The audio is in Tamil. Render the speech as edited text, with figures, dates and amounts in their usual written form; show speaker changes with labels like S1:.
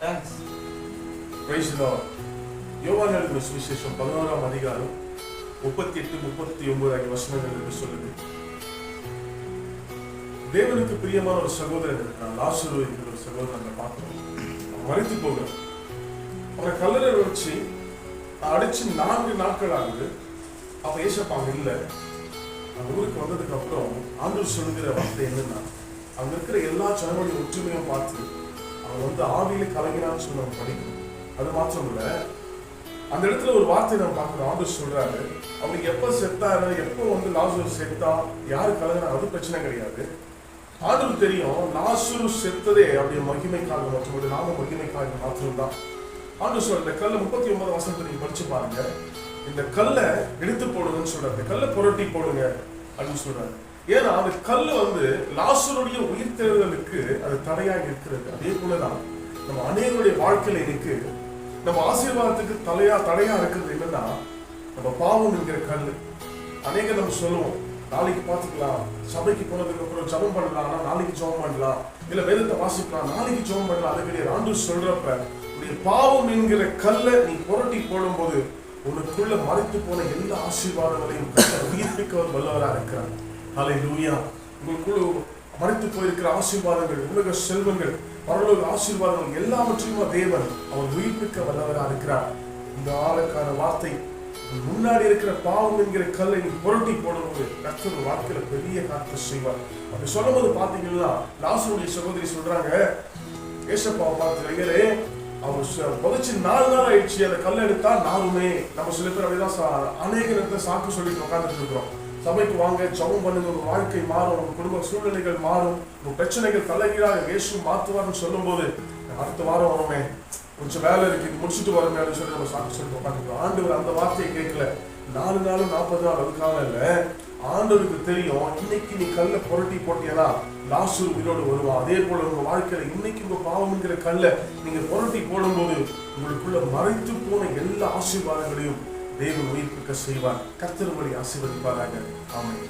S1: Thanks.
S2: Praise the Lord. யோவான் எழுதின சுவிசேஷம் 11ஆம் அதிகாரம் 38-39 ஆகிய வசனங்கள் என்று சொல்லுது. தேவனுக்கு பிரியமான ஒரு சகோதரன் இருக்கிறான், லாசரு என்கிற ஒரு சகோதரன் பார்க்கிறோம். அவன் மரித்து போகிறான். அவனை கல்லறை வச்சு அடிச்சு 4 நாட்கள் ஆகுது. அவன் ஏசப்பாங்க இல்லை. அந்த ஊருக்கு வந்ததுக்கு அப்புறம் ஆண்டவர் சொல்லுகிற வார்த்தை என்னன்னா, அங்க இருக்கிற எல்லா ஜனங்களுடைய ஒற்றுமையும் பார்த்து அவன் ஆவியில கலங்கினான்னு சொல்லி நம்ம படிக்கணும். அது மாத்திரம் இல்ல, அந்த இடத்துல ஒரு வார்த்தை நம்ம பார்க்கணும். ஆண்டவர் சொல்றாரு, அவனுக்கு எப்ப செத்தாரு, எப்போ லாசரு செத்தா, யாரு கலங்கினா அது பிரச்சனை கிடையாது. ஆண்டவர் தெரியும் லாசரு செத்ததே அப்படியே மகிமைக்காக மற்றும் நாம மகிமைக்காக மாத்திரம்தான். ஆண்டவர் சொல்ற இந்த கல்லை 39 வசனத்தை நீங்க படிச்சு பாருங்க. இந்த கல்லை எடுத்து போடுங்கன்னு சொல்றாரு, இந்த கல்லை புரட்டி போடுங்க அப்படின்னு சொல்றாரு. ஏன்னா அந்த கல்லு லாசருடைய உயிர் தேர்தலுக்கு அது தடையாக இருக்கிறது. அதே போலதான் நம்ம அநேகருடைய வாழ்க்கையில இன்னைக்கு நம்ம ஆசீர்வாதத்துக்கு தடையா இருக்கிறது என்னன்னா, நம்ம பாவம் என்கிற கல்லு. அநேக நம்ம சொல்லுவோம், நாளைக்கு பார்த்துக்கலாம், சபைக்கு போனதுக்கு அப்புறம் ஜபம் பண்ணலாம், நாளைக்கு ஜபம் பண்ணலாம், இல்ல வேதத்தை வாசிக்கலாம், நாளைக்கு ஜபம் பண்ணலாம். அது கிடையாது. ஆண்டவர் சொல்றப்ப உடைய பாவம் என்கிற கல்லை நீ புரட்டி போடும் போது உனக்குள்ள மறைத்து போன எல்லா ஆசீர்வாதங்களையும் உயிர்ப்பிக்க வல்லவரா இருக்கிறார். ஹல்லேலூயா. உங்களுக்குள்ள மறைத்து போயிருக்கிற ஆசீர்வாதங்கள், உலக செல்வங்கள், பரலோக ஆசீர்வாதங்கள் எல்லாவற்றையும் தேவன் அவர் உயிர்ப்பிக்க வல்லவரா இருக்கிறார். இந்த ஆளுக்கான வார்த்தை, முன்னாடி இருக்கிற பாவம் என்கிற கல்லை நீ புரட்டி போடும்போது கர்த்தர் வாழ்க்கையில பெரிய காரியத்தை செய்வார். அப்படி சொல்லும் போது பாத்தீங்கன்னா, லாசருடைய சகோதரி சொல்றாங்க, ஏசப்பாவை பார்த்து, ஐயரே அவர் புதைச்சு 4 நாள் ஆயிடுச்சு, அந்த கல்லை எடுத்தா நாளுமே. நம்ம சில பேர் அப்படிதான் அநேக நேரத்தை சாக்கு சொல்லிட்டு உட்காந்துட்டு இருக்கிறோம். சபைக்கு வாங்க, ஜபம் பண்ணுங்க, உங்க வாழ்க்கை மாறும், உங்க குடும்ப சூழ்நிலைகள் மாறும், உங்க பிரச்சனைகள் தலைகீழாக இயேசு மாத்துவார்னு சொல்லும் போது, அடுத்த வாரம் வருமே, கொஞ்சம் வேலை இருக்கு, முடிச்சுட்டு வருமே அப்படின்னு சொல்லி நம்ம சாக்கு சொல்லிட்டு உட்காந்துக்கிறோம். ஆண்டவர் அந்த வார்த்தையை கேட்கல. 4 நாளும் 40 நாள் அதுக்காக இல்ல. ஆண்டவருக்கு தெரியும், இன்னைக்கு நீ கல்லை புரட்டி போட்டியனா லாசரு உயிரோடு வருவான். அதே போல உங்க வாழ்க்கையில இன்னைக்கு உங்க பாவம்ங்கிற கல்லை நீங்க புரட்டி போடும்போது உங்களுக்குள்ள மறைத்து போன எல்லா ஆசீர்வாதங்களையும் தேவன் உயிர்ப்பிக்க செய்வார். கர்த்தர் உங்களை ஆசீர்வதிப்பாராக. ஆமென்.